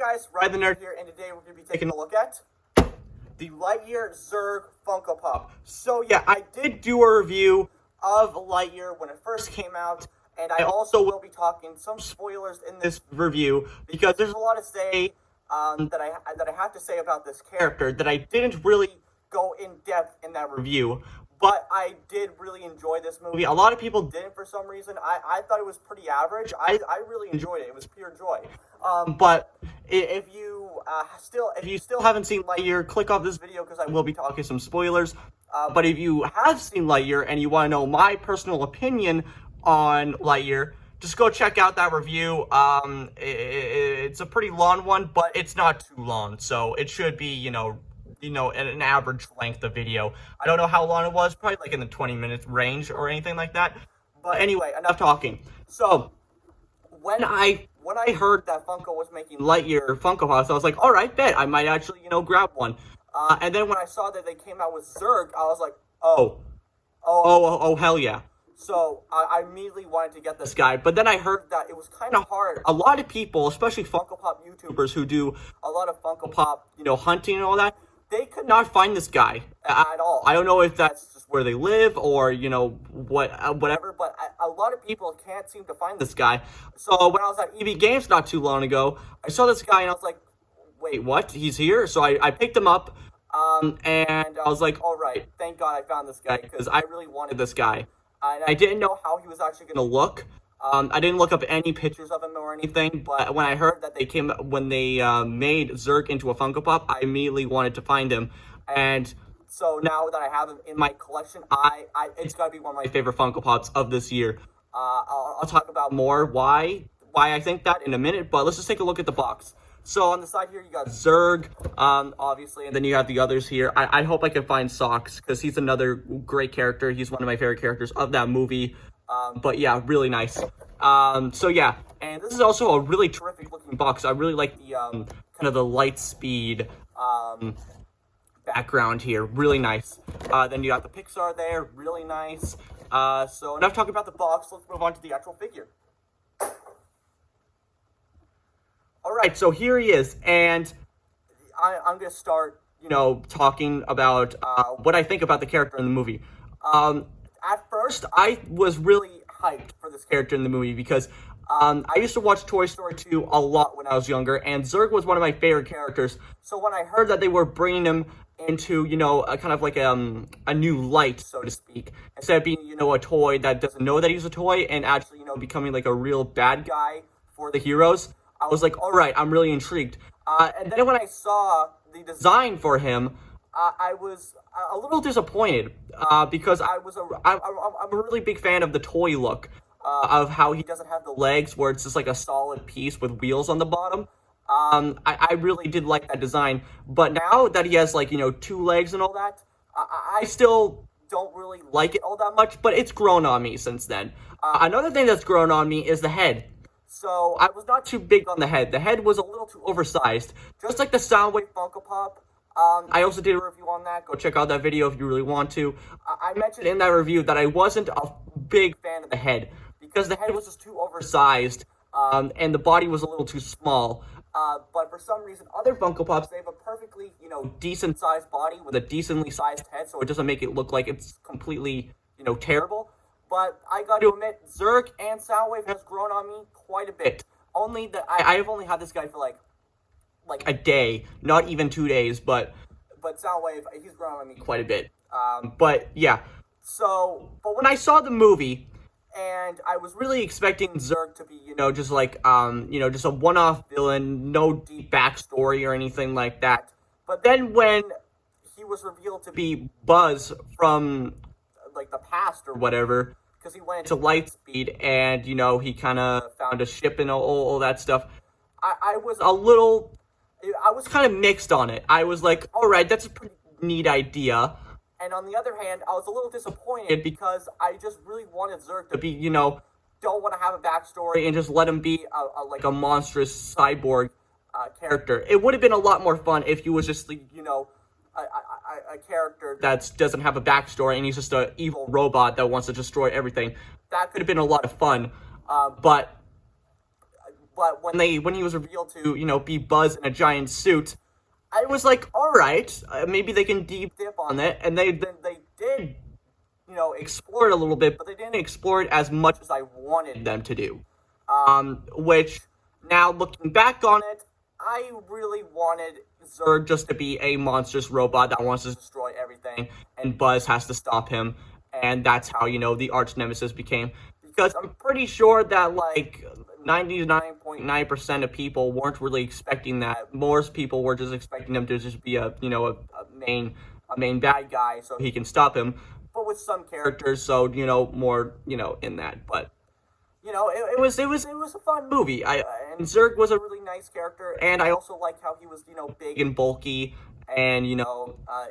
guys, Ryan the Nerd here, and today we're going to be taking a look at the Lightyear Zurg Funko Pop. So yeah, I did do a review of Lightyear when it first came out, and I also will be talking some spoilers in this review, because there's a lot to say that I have to say about this character that I didn't really go in depth in that review. But I did really enjoy this movie. A lot of people didn't for some reason. I thought it was pretty average. I really enjoyed it. It was pure joy. But if you still haven't seen Lightyear, click off this video because I will be talking some spoilers. But if you have seen Lightyear and you want to know my personal opinion on Lightyear, just go check out that review. It's a pretty long one, but it's not too long, so it should be, an average length of video. I don't know how long it was, probably like in the 20-minute range or anything like that. But anyway, enough talking. So, when I heard that Funko was making Lightyear Funko Pops, I was like, alright, bet, I might actually, grab one. And then when I saw that they came out with Zurg, I was like, oh, hell yeah. So, I immediately wanted to get this guy, but then I heard that it was kind of hard. A lot of people, especially Funko Pop YouTubers who do a lot of Funko Pop, hunting and all that, they could not find this guy at all. I don't know if that's just where they live or, whatever, but a lot of people can't seem to find this guy. So when I was at EB Games not too long ago, I saw this guy and I was like, wait, what? He's here? So I picked him up, and I was like, all right, thank God I found this guy, because I really wanted this guy. And I didn't know how he was actually going to look. I didn't look up any pictures of him or anything, but when I heard that when they made Zurg into a Funko Pop, I immediately wanted to find him. And so now that I have him in my collection, it's got to be one of my favorite Funko Pops of this year. I'll talk about more why I think that in a minute, but let's just take a look at the box. So on the side here, you got Zurg, obviously, and then you have the others here. I hope I can find Socks, because he's another great character. He's one of my favorite characters of that movie. But yeah, really nice. So yeah, and this is also a really terrific looking box. I really like the, kind of the light speed, background here. Really nice. Then you got the Pixar there. Really nice. So enough talking about the box. Let's move on to the actual figure. Alright, so here he is, and I'm going to start, talking about, what I think about the character in the movie. At first, I was really hyped for this character in the movie because I used to watch Toy Story 2 a lot when I was younger, and Zurg was one of my favorite characters. So when I heard that they were bringing him into, a kind of like a new light, so to speak, instead of being, a toy that doesn't know that he's a toy and actually, becoming like a real bad guy for the heroes, I was like, all right, I'm really intrigued. And then when I saw the design for him, I was a little disappointed because I'm a really big fan of the toy look of how he doesn't have the legs, where it's just like a solid piece with wheels on the bottom. I really did like that design, but now that he has, like, 2 legs and all that, I still don't really like it all that much, but it's grown on me since then. Another thing that's grown on me is the head. So I was not too big on the head. The head was a little too oversized, just like the Soundwave Funko Pop. I also did a review on that. Go check out that video if you really want to. I mentioned in that review that I wasn't a big fan of the head, because the head was just too oversized, and the body was a little too small. But for some reason, other Funko Pops, they have a perfectly, decent sized body with a decently sized head, so it doesn't make it look like it's completely, terrible. But I got to admit, Zurg and Soundwave has grown on me quite a bit. Only that I've only had this guy for like a day, not even 2 days, but Soundwave, he's grown on me quite a bit. But yeah, but when I saw the movie, and I was really expecting Zurg to be, just like, just a one-off villain, no deep backstory or anything like that. But then when he was revealed to be Buzz from, like, the past or whatever, because he went into Lightspeed and, he kind of found a ship and all that stuff, I was kind of mixed on it. I was like, alright, that's a pretty neat idea. And on the other hand, I was a little disappointed because I just really wanted Zurg to be, don't want to have a backstory and just let him be like a monstrous cyborg character. It would have been a lot more fun if he was just, a character that doesn't have a backstory and he's just an evil robot that wants to destroy everything. That could have been a lot of fun. But But when he was revealed to, be Buzz in a giant suit, I was like, all right, maybe they can deep dip on it, and they did, explore it a little bit, but they didn't explore it as much as I wanted them to do. Which, now looking back on it, I really wanted Zurg just to be a monstrous robot that wants to destroy everything, and Buzz has to stop him, and that's how, the arch nemesis became. Because I'm pretty sure that, 99.9% of people weren't really expecting that. Most people were just expecting him to just be a main bad guy so he can stop him. But with some characters, so, more, in that. But, it was a fun movie. And Zurg was a really nice character, and I also like how he was, big and bulky, and,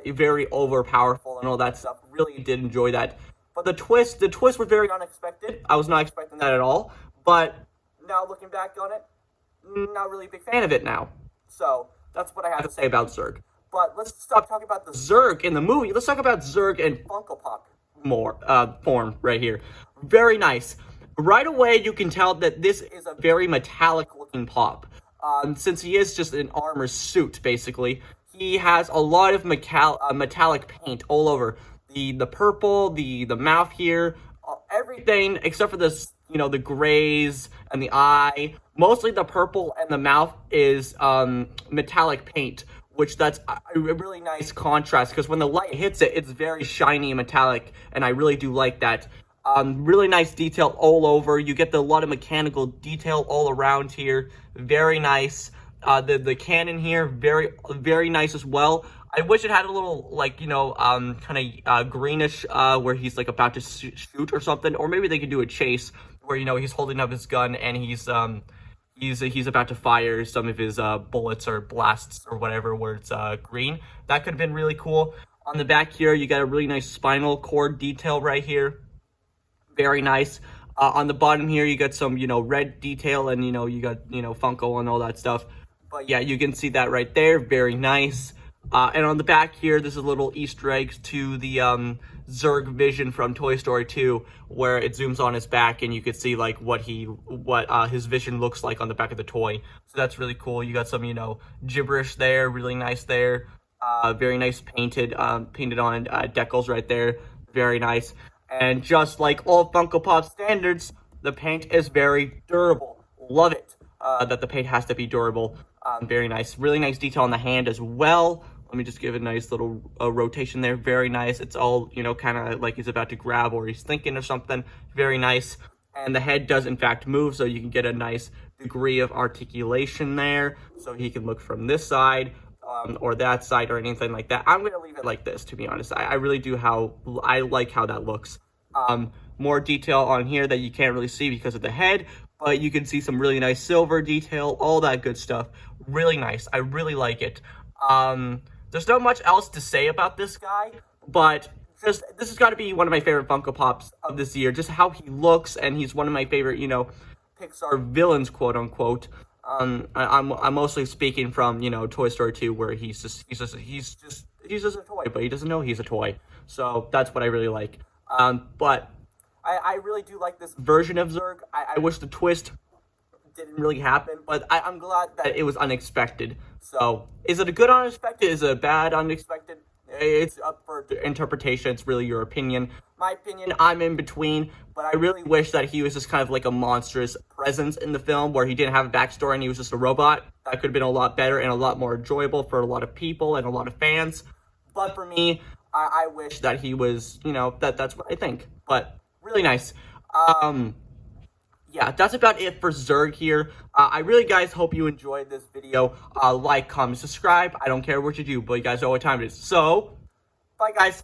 very overpowerful and all that stuff. Really did enjoy that. But the twist was very unexpected. I was not expecting that at all. But now looking back on it, not really a big fan of it now. So that's what I have to say about Zurg. But let's stop talking about the Zurg in the movie. Let's talk about Zurg in Funko Pop form right here. Very nice. Right away, you can tell that this is a very metallic-looking Pop. Since he is just an armor suit, basically, he has a lot of metallic paint all over. The purple, the mouth here, everything except for this, the grays and the eye. Mostly the purple and the mouth is metallic paint, which that's a really nice contrast, because when the light hits it, it's very shiny and metallic, and I really do like that. Really nice detail all over. You get a lot of mechanical detail all around here. Very nice. The cannon here, very, very nice as well. I wish it had a little, kind of greenish, where he's, about to shoot or something. Or maybe they could do a chase where, he's holding up his gun and he's about to fire some of his, bullets or blasts or whatever, where it's, green. That could have been really cool. On the back here, you got a really nice spinal cord detail right here. Very nice. On the bottom here, you got some, red detail, and, you got, Funko and all that stuff. But yeah, you can see that right there. Very nice. And on the back here, there's a little Easter egg to the Zurg vision from Toy Story 2, where it zooms on his back, and you can see what his vision looks like on the back of the toy. So that's really cool. You got some, gibberish there, really nice there. Very nice painted on decals right there. Very nice. And just like all Funko Pop standards, the paint is very durable. Love it. That the paint has to be durable. Very nice. Really nice detail on the hand as well. Let me just give a nice little rotation there. Very nice. It's all, kind of like he's about to grab or he's thinking of something. Very nice. And the head does, in fact, move, so you can get a nice degree of articulation there. So he can look from this side or that side or anything like that. I'm going to leave it like this, to be honest. I really do I like how that looks. More detail on here that you can't really see because of the head, but you can see some really nice silver detail, all that good stuff. Really nice. I really like it. There's not much else to say about this guy, but this has got to be one of my favorite Funko Pops of this year. Just how he looks, and he's one of my favorite, Pixar villains, quote unquote. I'm mostly speaking from, Toy Story 2, where he's just a toy, but he doesn't know he's a toy. So that's what I really like. But I really do like this version of Zurg. I wish the twist didn't really happen, but I'm glad that it was unexpected. So, is it a good unexpected? Is it a bad unexpected? It's up for interpretation. It's really your opinion. My opinion, I'm in between, but I really wish that he was just kind of like a monstrous presence in the film where he didn't have a backstory and he was just a robot. That could have been a lot better and a lot more enjoyable for a lot of people and a lot of fans. But for me, I wish that he was, that's what I think. But really nice. Yeah, that's about it for Zurg here. I really, guys, hope you enjoyed this video. Like, comment, subscribe. I don't care what you do, but you guys know what time it is. So, bye, guys.